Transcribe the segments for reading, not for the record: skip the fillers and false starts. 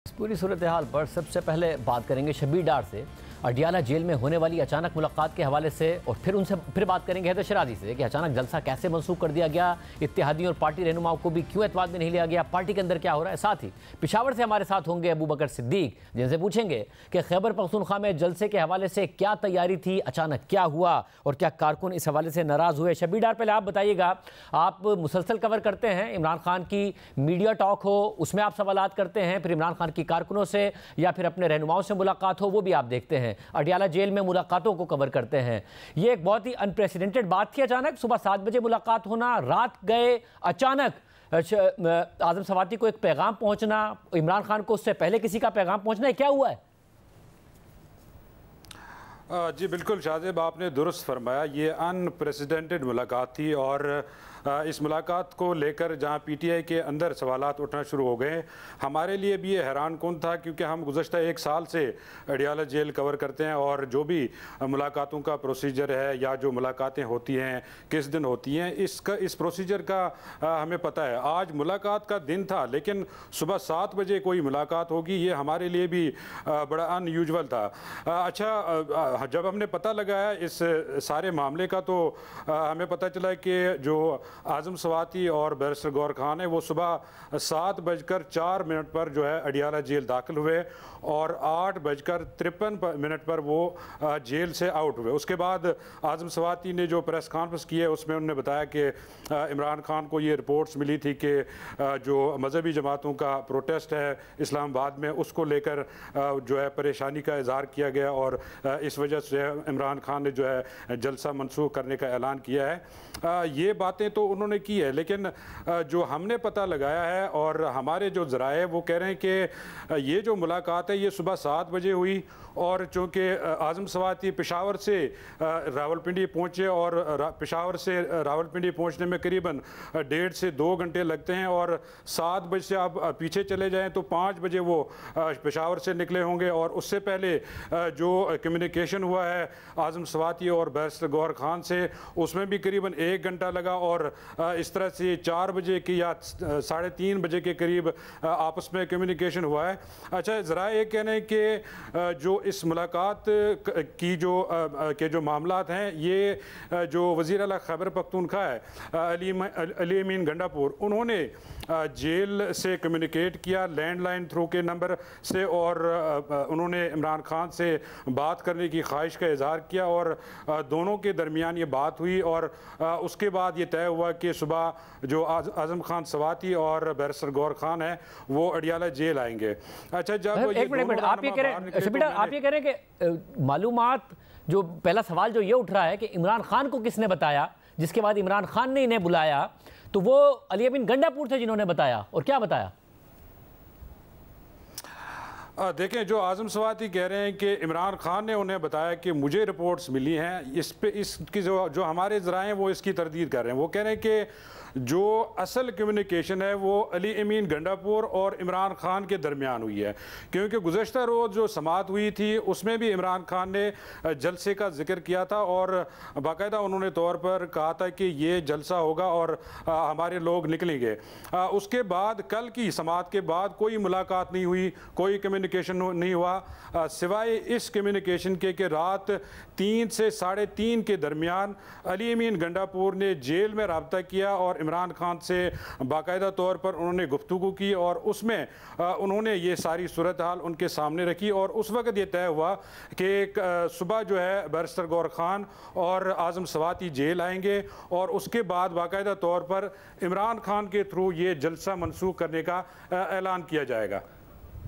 इस पूरी सूरत हाल पर सबसे पहले बात करेंगे शब्बीर डार से। अडियाला जेल में होने वाली अचानक मुलाकात के हवाले से, और फिर बात करेंगे हैदर शराजी से कि अचानक जलसा कैसे मंसूख कर दिया गया, इत्तेहादियों और पार्टी रहनुमाओं को भी क्यों एतमाद में नहीं लिया गया, पार्टी के अंदर क्या हो रहा है। साथ ही पेशावर से हमारे साथ होंगे अबू बकर सिद्दीक, जिनसे पूछेंगे कि खैबर पख्तूनख्वा में जलसे के हवाले से क्या तैयारी थी, अचानक क्या हुआ और क्या कारकुन इस हवाले से नाराज हुए। शब्बीर डार, पहले आप बताइएगा, आप मुसलसल कवर करते हैं, इमरान खान की मीडिया टॉक हो उसमें आप सवालात करते हैं, फिर इमरान खान की कारकुनों से या फिर अपने रहनुमाओं से मुलाकात हो वो भी आप देखते हैं, अडियाला जेल में मुलाकातों को कवर करते हैं। ये एक बहुत ही अनप्रेसिडेंटेड बात थी, अचानक सुबह 7 बजे मुलाकात होना, रात गए अचानक आजम सवाती को एक पैगाम पहुंचना, इमरान खान को उससे पहले किसी का पैगाम पहुंचना है, क्या हुआ है? जी बिल्कुल शाहजेब, आपने दुरुस्त फरमाया, ये अनप्रेसिडेंटेड मुलाकात थी और इस मुलाकात को लेकर जहां पीटीआई के अंदर सवालात उठना शुरू हो गए, हमारे लिए भी ये हैरान कुन था क्योंकि हम गुज़श्ता 1 साल से अडियाला जेल कवर करते हैं और जो भी मुलाकातों का प्रोसीजर है या जो मुलाकातें होती हैं किस दिन होती हैं, इस प्रोसीजर का हमें पता है। आज मुलाकात का दिन था लेकिन सुबह 7 बजे कोई मुलाकात होगी, ये हमारे लिए भी बड़ा अनयूजुअल था। अच्छा, जब हमने पता लगाया इस सारे मामले का तो हमें पता चला कि जो आजम सवाती और बैरिस्टर गौहर खान है वो सुबह 7:04 पर जो है अडियाला जेल दाखिल हुए और 8:53 पर वो जेल से आउट हुए। उसके बाद आजम सवाती ने जो प्रेस कॉन्फ्रेंस की है उसमें उन्होंने बताया कि इमरान खान को ये रिपोर्ट्स मिली थी कि जो मजहबी जमातों का प्रोटेस्ट है इस्लामाबाद में उसको लेकर जो है परेशानी का इजहार किया गया और इस वजह से इमरान खान ने जो है जलसा मनसूख करने का ऐलान किया है। ये बातें तो उन्होंने की है, लेकिन जो हमने पता लगाया है और हमारे जो ज़राए वो कह रहे हैं कि ये जो मुलाकात है ये सुबह 7 बजे हुई और चूँकि आजम सवाती पेशावर से रावलपिंडी पहुँचे और पेशावर से रावलपिंडी पहुँचने में करीबन 1.5 से 2 घंटे लगते हैं और 7 बजे से आप पीछे चले जाएं तो 5 बजे वो पेशावर से निकले होंगे और उससे पहले जो कम्युनिकेशन हुआ है आजम सवाती और बैरिस्टर गौहर खान से उसमें भी करीबन 1 घंटा लगा और इस तरह से 4 बजे की या 3:30 बजे के करीब आपस में कम्युनिकेशन हुआ है। अच्छा, ज़रा ये कहना है कि जो इस मुलाकात की जो मामलात हैं ये जो वज़ीर आला खैबर पख्तूनख्वा है अली अमीन गंडापुर, उन्होंने जेल से कम्युनिकेट किया लैंडलाइन थ्रू के नंबर से और उन्होंने इमरान खान से बात करने की ख्वाहिश का इजहार किया और दोनों के दरमियान ये बात हुई और उसके बाद ये तय हुआ कि सुबह जो आजम खान सवाती और बैरिस्टर गौहर खान है वो अडियाला जेल आएंगे। अच्छा, जब एक मिनट आप ये कह रहे हैं कि मालूमात, जो पहला सवाल जो ये उठ रहा है कि इमरान खान को किसने बताया, जिसके बाद इमरान खान ने इन्हें बुलाया, तो वो अली अमीन गंडापुर थे जिन्होंने बताया, और क्या बताया? देखें, जो आजम सवाती कह रहे हैं कि इमरान खान ने उन्हें बताया कि मुझे रिपोर्ट्स मिली हैं, इसकी जो हमारे ज़राए हैं वो इसकी तरदीद कर रहे हैं। वो कह रहे हैं कि जो असल कम्युनिकेशन है वो अली अमीन गंडापुर और इमरान खान के दरमियान हुई है, क्योंकि गुज़श्ता रोज़ जो समात हुई थी उसमें भी इमरान खान ने जलसे का जिक्र किया था और बाकायदा उन्होंने तौर पर कहा था कि ये जलसा होगा और हमारे लोग निकलेंगे। उसके बाद कल की समात के बाद कोई मुलाकात नहीं हुई, कोई कम्युनिकेशन नहीं हुआ, सिवाय इस कम्युनिकेशन के कि रात 3 से 3:30 के दरमियान अली अमीन गंडापुर ने जेल में रब्ता किया और इमरान खान से बाकायदा तौर पर उन्होंने गुफ्तगू की और उसमें उन्होंने ये सारी सूरत हाल उनके सामने रखी और उस वक्त ये तय हुआ कि सुबह जो है बैरिस्टर गौहर खान और आजम सवाती जेल आएंगे और उसके बाद बाकायदा तौर पर इमरान खान के थ्रू ये जलसा मनसूख करने का ऐलान किया जाएगा।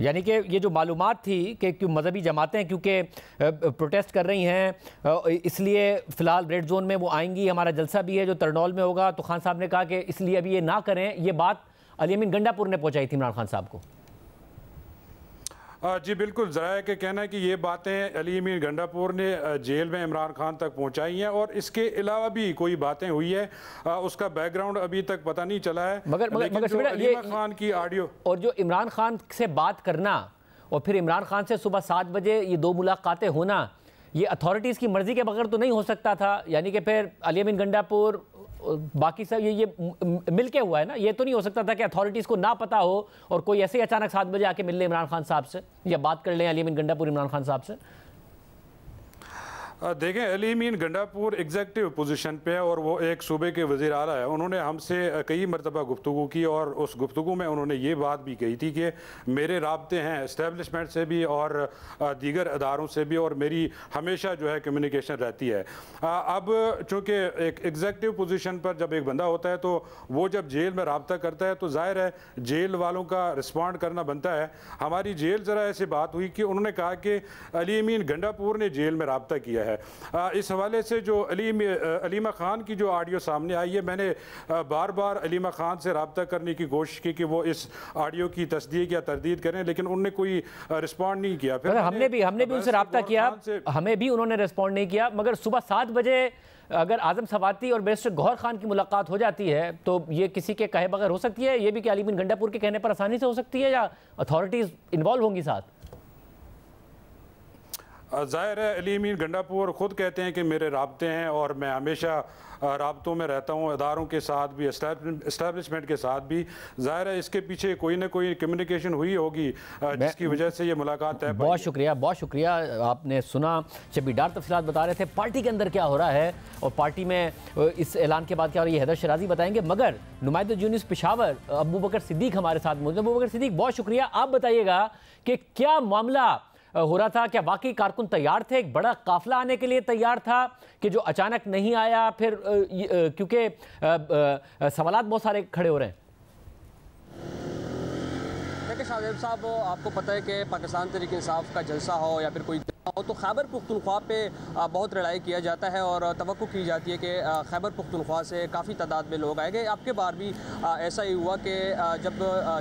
यानी कि ये जो मालूमात थी कि मजहबी जमातें क्योंकि प्रोटेस्ट कर रही हैं इसलिए फ़िलहाल रेड जोन में वो आएंगी, हमारा जलसा भी है जो तरनौल में होगा, तो खान साहब ने कहा कि इसलिए अभी ये ना करें, ये बात अली अमीन गंडापुर ने पहुंचाई थी इमरान खान साहब को। जी बिल्कुल, ज़राए के कहना है कि ये बातें अली अमीन गंडापुर ने जेल में इमरान खान तक पहुंचाई हैं और इसके अलावा भी कोई बातें हुई है, उसका बैकग्राउंड अभी तक पता नहीं चला है। मगर जो अली खान की ऑडियो और जो इमरान खान से बात करना और फिर इमरान खान से सुबह 7 बजे ये 2 मुलाकातें होना, ये अथॉरिटीज़ की मर्ज़ी के बगैर तो नहीं हो सकता था। यानी कि फिर अली अमीन गंडापुर बाकी सब ये मिल के हुआ है ना। ये तो नहीं हो सकता था कि अथॉरिटीज़ को ना पता हो और कोई ऐसे ही अचानक 7 बजे आके मिल ले इमरान खान साहब से या बात कर लें अली अमीन गंडापुर इमरान खान साहब से। देखें, अली अमीन गंडापुर एग्जेक्टिव पोजीशन पे है और वो एक सूबे के वज़ीर आला है। उन्होंने हमसे कई मरतबा गुफ्तगू की और उस गुफ्तगू में उन्होंने ये बात भी कही थी कि मेरे राब्ते हैं इस्टेब्लिशमेंट से भी और दीगर अदारों से भी और मेरी हमेशा जो है कम्युनिकेशन रहती है। अब चूँकि एक एग्जेक्टिव पोजीशन पर जब एक बंदा होता है तो वो जब जेल में रब्ता करता है तो ज़ाहिर है जेल वालों का रिस्पॉन्ड करना बनता है। हमारी जेल ज़रा ऐसी बात हुई कि उन्होंने कहा कि अली अमीन गंडापुर ने जेल में रब्ता किया है। इस हवाले से जो अलीमा खान की जो ऑडियो सामने आई है, मैंने बार बार अलीमा खान से रब्ता करने की कोशिश की कि वो इस ऑडियो की तस्दीक या तरदीद करें, लेकिन उन्होंने कोई रिस्पॉन्ड नहीं किया। फिर हमने भी उनसे रब्ता किया, हमें भी उन्होंने रिस्पॉन्ड नहीं किया। मगर सुबह 7 बजे अगर आजम सवाती और बैरिस्टर गौहर खान की मुलाकात हो जाती है तो ये किसी के कहे बगैर हो सकती है? ये भी कि अली अमीन गंडापुर के कहने पर आसानी से हो सकती है या अथॉरिटीज़ इन्वॉल्व होंगी साथ? ज़ाहिर है अली अमीन गंडापुर ख़ुद कहते हैं कि मेरे राब्ते हैं और मैं हमेशा राब्तों में रहता हूँ, अदारों के साथ भी इस्टेब्लिशमेंट के साथ भी। ज़ाहिर है इसके पीछे कोई ना कोई कम्युनिकेशन हुई होगी जिसकी वजह से ये मुलाकात तय। बहुत शुक्रिया। आपने सुना शब्बीर डार तफसीलात बता रहे थे पार्टी के अंदर क्या हो रहा है और पार्टी में इस ऐलान के बाद क्या हो रहा है, ये हैदर शराजी बताएंगे। मगर नुमाइंदा यूनिस पेशावर अबू बकर सिद्दीक हमारे साथ मौजूद हैं। अबू बकर सिद्दीक, बहुत शुक्रिया। आप बताइएगा कि क्या मामला हो रहा था, क्या वाकई कारकुन तैयार थे, एक बड़ा काफिला आने के लिए तैयार था कि जो अचानक नहीं आया? फिर क्योंकि सवालात बहुत सारे खड़े हो रहे हैं। देखिए शाहजेब साहब, आपको पता है कि पाकिस्तान तहरीक इंसाफ का जलसा हो या फिर कोई हो तो खैबर पुख्तनख्वा पे बहुत लड़ाई किया जाता है और तवक्को की जाती है कि खैबर पुख्तनख्वा से काफ़ी तादाद में लोग आएंगे। आपके बार भी ऐसा ही हुआ कि जब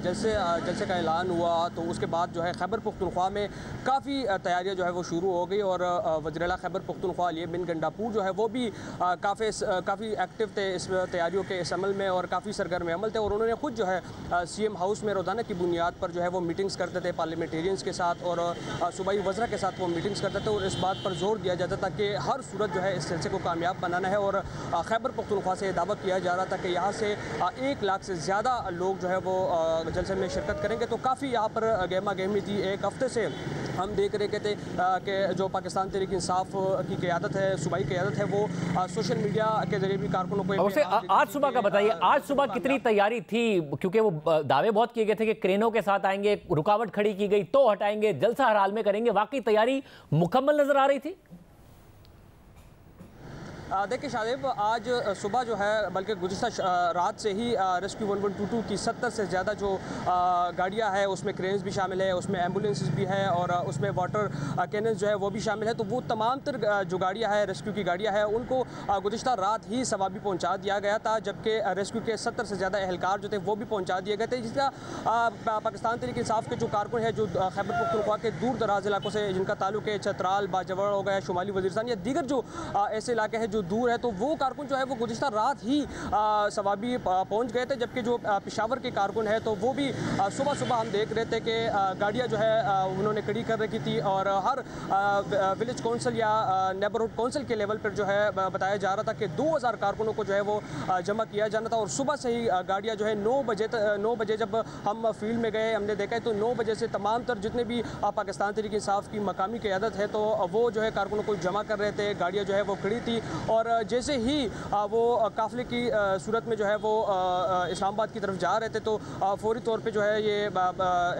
जलसे का ऐलान हुआ तो उसके बाद जो है खैबर पुख्तनख्वा में काफ़ी तैयारियां जो है वो शुरू हो गई और वज़ीर आला खैबर पुख्तनख्वा अली अमीन गंडापुर जो है वो भी काफ़ी एक्टिव थे इस तैयारियों के इस अमल में और काफ़ी सरगर्म अमल थे। और उन्होंने खुद जो है CM हाउस में रोज़ाना की बुनियाद पर जो है वो मीटिंग्स करते थे पार्लियामेंटेरियंस के साथ और सूबाई वज़रा के साथ वो मीटिंग्स करते थे और इस बात पर जोर दिया जाता था कि हर सूरत जो है इस जलसे को कामयाब बनाना है। और खैबर पुख्तनख्वा से दावा किया जा रहा था कि यहाँ से 1 लाख से ज़्यादा लोग जो है वो जलसे में शिरकत करेंगे। तो काफ़ी यहाँ पर गहमा गहमी थी। एक हफ्ते से हम देख रहे थे कि जो पाकिस्तान तहरीक इंसाफ की क़यादत है, सूबाई क़यादत है, वो सोशल मीडिया के जरिए भी कारकुनों को आज सुबह का बताइए, आज सुबह कितनी तैयारी थी? क्योंकि वो दावे बहुत किए गए थे कि क्रेनों के साथ आएंगे, रुकावट खड़ी की गई तो हटाएंगे, जलसा हर हाल में करेंगे। वाकई तैयारी मुकम्मल नजर आ रही थी? देखिए शाहजेब, आज सुबह जो है बल्कि गुज़िश्ता रात से ही रेस्क्यू 1122 की 70 से ज़्यादा जो गाड़ियां हैं उसमें क्रेन्स भी शामिल है, उसमें एम्बुलेंसेस भी है और उसमें वाटर कैनन्स जो है वो भी शामिल है। तो वो तमाम तर जो गाड़ियां हैं, रेस्क्यू की गाड़ियां हैं, उनको गुज़िश्ता रात ही सवाबी पहुंचा दिया गया था, जबकि रेस्क्यू के 70 से ज़्यादा एहलकार जो थे वो भी पहुँचा दिए गए थे। जिसका पाकिस्तान तहरीक इंसाफ के जो कारकुन है जो खैबर पुख्तनख्वा के दूर दराज इलाकों से जिनका ताल्लुक है चतराल, बाजवड़ हो गया, शुमाली वज़ीरस्तान या दीगर जो ऐसे इलाके हैं जो दूर है, तो वो कारकुन जो है वो गुज़िश्ता रात ही सवाबी पहुंच गए थे। जबकि जो पेशावर के कारकुन है तो वो भी सुबह सुबह हम देख रहे थे कि गाड़ियां जो है उन्होंने खड़ी कर रखी थी और हर विलेज काउंसिल या नेबरहुड काउंसिल के लेवल पर जो है बताया जा रहा था कि 2000 कारकुनों को जो है वो जमा किया जाना था। और सुबह से ही गाड़ियाँ जो है 9 बजे जब हम फील्ड में गए, हमने देखा तो 9 बजे से तमाम तर जितने भी पाकिस्तान तहरीक इंसाफ की मकामी क़यादत है तो वो जो है कारकुनों को जमा कर रहे थे। गाड़ियाँ जो है वो खड़ी थी और जैसे ही वो काफ़िले की सूरत में जो है वो इस्लामाबाद की तरफ जा रहे थे तो फौरी तौर पे जो है ये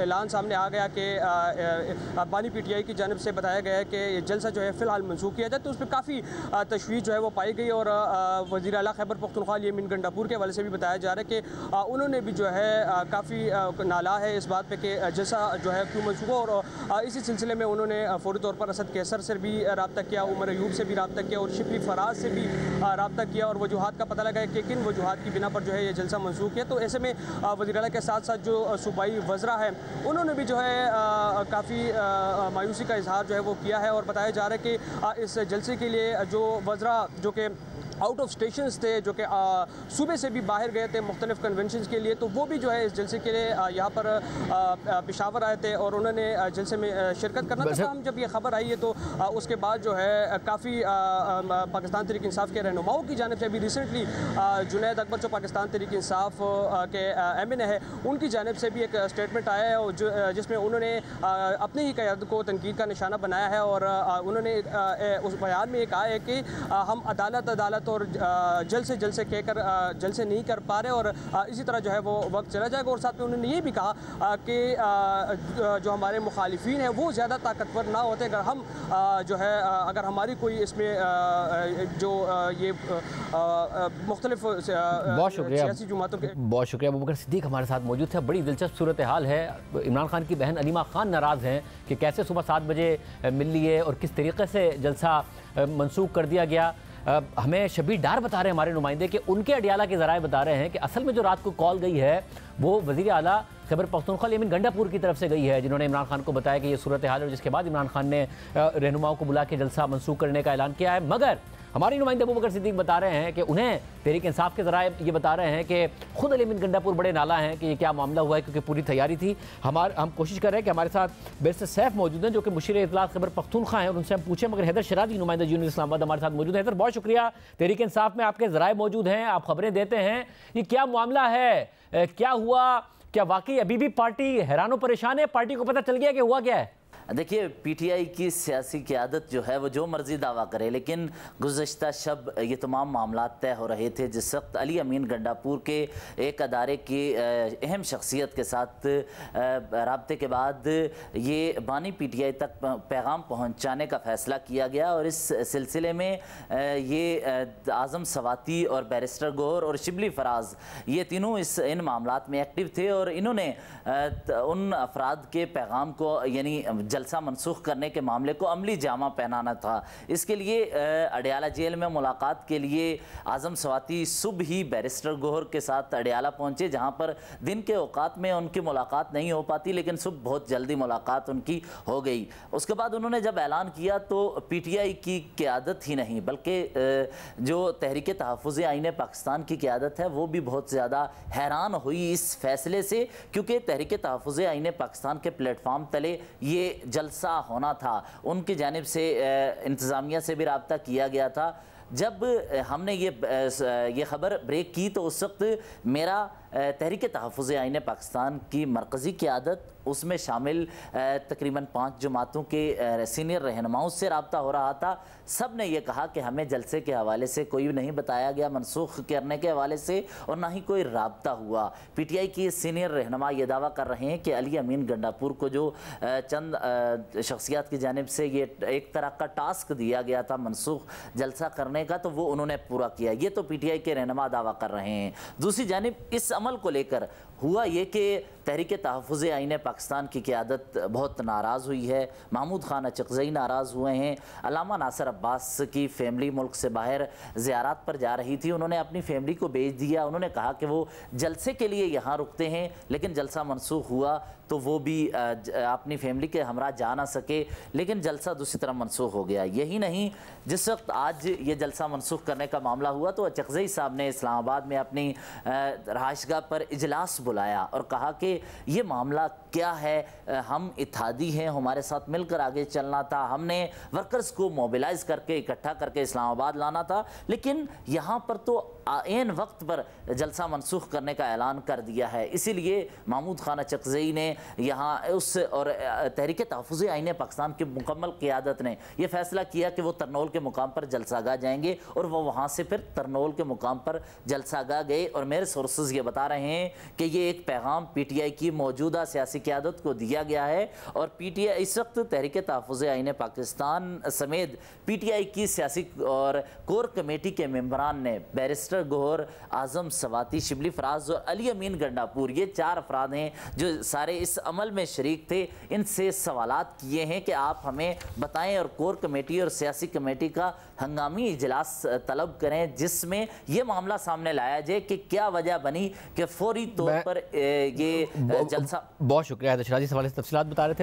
ऐलान सामने आ गया कि बानी PTI की जानिब से बताया गया है कि ये जलसा जो है फ़िलहाल मंसूख किया जाए। तो उस पर काफ़ी तशवीश जो है वो पाई गई और वज़ीर आला खैबर पुख्तनख्वा अली अमीन गंडापुर के हवाले से भी बताया जा रहा है कि उन्होंने भी जो है काफ़ी नाला है इस बात पर कि जलसा जो है क्यों मंसूख हो। और इसी सिलसिले में उन्होंने फौरी तौर पर असद कैसर से भी रब्ता किया, उमर अयूब से भी रब्ता किया और शिबली फराज से भी रब्ता किया और वजूहात का पता लगा कि किन वजूहात की बिना पर जो है ये जलसा मंसूख है। तो ऐसे में वज़ीर आला के साथ साथ जो सूबाई वज़रा है उन्होंने भी जो है काफ़ी मायूसी का इजहार जो है वो किया है और बताया जा रहा है कि इस जलसे के लिए जो वज़रा जो कि आउट ऑफ स्टेशन थे, जो कि सूबे से भी बाहर गए थे मुख्तलिफ कन्वेंशन के लिए, तो वो भी जो है इस जलसे के लिए यहाँ पर पेशावर आए थे और उन्होंने जलसे में शिरकत करना था। हम जब ये खबर आई है तो उसके बाद जो है काफ़ी पाकिस्तान तहरीक इंसाफ के रहनुमाओं की जानिब से अभी रिसेंटली जुनैद अकबर जो पाकिस्तान तहरीक इंसाफ के MN है, उनकी जानिब से भी एक स्टेटमेंट आया है और जिसमें उन्होंने अपनी ही क़यादत को तनकीद का निशाना बनाया है और उन्होंने उस बयान में ये कहा है कि हम अदालत और जल्द से कहकर जल्द से नहीं कर पा रहे और इसी तरह जो है वो वक्त चला जाएगा। और साथ में उन्होंने ये भी कहा कि जो हमारे मुखालिफिन हैं वो ज़्यादा ताकतवर ना होते अगर हम जो है अगर हमारी कोई इसमें जो ये मुख्तलिफ सियासी जमातों के। बहुत शुक्रिया। अबू बकर सिद्दीक हमारे साथ मौजूद थे। बड़ी दिलचस्प सूरत हाल है। इमरान खान की बहन अलीमा खान नाराज़ हैं कि कैसे सुबह 7 बजे मिल लिए और किस तरीके से जलसा मनसूख कर दिया गया। हमें शबीर डार बता रहे हैं हमारे नुमाइंदे कि उनके अडियाला के ज़राए बता रहे हैं कि असल में जो रात को कॉल गई है वो वज़ीर आला खैबर पख्तूनख्वा यमीन गंडापुर की तरफ से गई है, जिन्होंने इमरान खान को बताया कि ये सूरत हाल है, जिसके बाद इमरान खान ने रहनुमाओं को बुला के जलसा मनसूख करने का ऐलान किया है। मगर हमारे नुमाइंदे अबू बकर सिद्दीक बता रहे हैं कि उन्हें तहरीक इंसाफ के ज़राए ये बता रहे हैं कि खुद यमीन गंडापुर बड़े नाला हैं कि ये क्या मामला हुआ है, क्योंकि पूरी तैयारी थी। हम कोशिश कर रहे हैं कि हमारे साथ बैरिस्टर सैफ मौजूद हैं जो कि मुशीर इत्तलात खैबर पख्तूनख्वा हैं और उनसे हम पूछें, मगर हैदर शराजी नुमाइंदा यूनिवर्सिटी इस्लामाबाद हमारे साथ मौजूद है। हैदर, बहुत शुक्रिया। तहरीक इंसाफ में आपके ज़राए मौजूद हैं, आप खबरें देते हैं, ये क्या मामला है, क्या हुआ, क्या वाकई अभी भी पार्टी हैरान परेशान है, पार्टी को पता चल गया कि हुआ क्या है? देखिए, PTI की सियासी क़यादत जो है वो जो मर्जी दावा करे, लेकिन गुज़श्ता शब ये तमाम मामला तय हो रहे थे जिस वक्त अली अमीन गंडापुर के एक अदारे की अहम शख्सियत के साथ रब्ते के बाद ये बानी PTI तक पैगाम पहुँचाने का फ़ैसला किया गया। और इस सिलसिले में ये आज़म सवाती और बैरिस्टर गौहर और शिबली फराज ये तीनों इन मामलात में एक्टिव थे और इन्होंने उन अफराद के पैगाम को यानी जलसा मनसूख करने के मामले को अमली जामा पहनाना था। इसके लिए अडियाला जेल में मुलाकात के लिए आज़म सवाती सुबह ही बैरिस्टर गौहर के साथ अडियाला पहुंचे, जहां पर दिन के औकात में उनकी मुलाकात नहीं हो पाती, लेकिन सुबह बहुत जल्दी मुलाकात उनकी हो गई। उसके बाद उन्होंने जब ऐलान किया तो PTI की क़यादत ही नहीं बल्कि जो तहरीक तहफ़्फ़ुज़ आईन पाकिस्तान की क़यादत है वो भी बहुत ज़्यादा हैरान हुई इस फैसले से, क्योंकि तहरीक तहफ़्फ़ुज़ आईन पाकिस्तान के प्लेटफार्म तले ये जलसा होना था। उनकी जानिब से इंतज़ामिया से भी रब्ता किया गया था। जब हमने ये ख़बर ब्रेक की तो उस वक्त मेरा तहरीक तहफ़्फ़ुज़ आईन पाकिस्तान की मरकज़ी क़यादत, उसमें शामिल तकरीबन 5 जमातों के सीनियर रहनुमाओं से रब्ता हो रहा था। सब ने यह कहा कि हमें जलसे के हवाले से कोई नहीं बताया गया, मनसूख करने के हवाले से, और ना ही कोई रब्ता हुआ। PTI की सीनियर रहनुमा ये दावा कर रहे हैं कि अली अमीन गंडापुर को जो चंद शख्सियात की जानिब से ये एक तरह का टास्क दिया गया था मनसूख जलसा करने का, तो वो उन्होंने पूरा किया। ये तो PTI के रहनुमा दावा कर रहे हैं। दूसरी जानिब इस अमल को लेकर हुआ ये कि तहरीक तहफ़्फ़ुज़ आईन पाकिस्तान की क़यादत बहुत नाराज़ हुई है। महमूद खान अचकज़ई नाराज़ हुए हैं। अल्लामा नासिर अब्बास की फ़ैमिली मुल्क से बाहर ज़ियारत पर जा रही थी, उन्होंने अपनी फ़ैमिली को भेज दिया। उन्होंने कहा कि वो जलसे के लिए यहाँ रुकते हैं, लेकिन जलसा मनसूख हुआ तो वो भी अपनी फ़ैमिली के हमरा जा ना सके, लेकिन जलसा दूसरी तरफ मनसूख हो गया। यही नहीं, जिस वक्त आज ये जलसा मनसूख करने का मामला हुआ तो अचकज़ई साहब ने इस्लामाबाद में अपनी रहायशगाह पर इजलास बुलाया और कहा कि ये मामला क्या है, हम इत्तेहादी हैं, हमारे साथ मिलकर आगे चलना था, हमने वर्कर्स को मोबिलाइज करके इकट्ठा करके इस्लामाबाद लाना था, लेकिन यहाँ पर तो ऐन वक्त पर जलसा मनसूख करने का ऐलान कर दिया है। इसीलिए महमूद खान अचकज़ई ने यहाँ उस और तहरीक तहफ़्फ़ुज़ आईन पाकिस्तान की मुकम्मल क़यादत ने यह फ़ैसला किया कि वो तरनोल के मुकाम पर जलसागाह जाएंगे और वो वहाँ से फिर तरनोल के मुकाम पर जलसागाह गए। और मेरे सोर्सेज ये बता रहे हैं कि ये एक पैगाम PTI की मौजूदा सियासी क़यादत को दिया गया है और PTI इस वक्त तहरीक तहफ़्फ़ुज़ आईन पाकिस्तान समेत PTI की सियासी और कोर कमेटी के मेम्बरान ने बैरिस्टर गौहर, आज़म सवाती, शिबली फराज और अली अमीन गंडापुर, ये 4 अफराद हैं जो सारे इस अमल में शरीक थे, इनसे सवालात किए हैं कि आप हमें बताएं और कोर कमेटी और सियासी कमेटी का हंगामी इजलास तलब करें जिसमें यह मामला सामने लाया जाए कि क्या वजह बनी कि फौरी तौर पर ये जलसा। बहुत शुक्रिया, शराजी सवाल से तफसीलात बता रहे थे।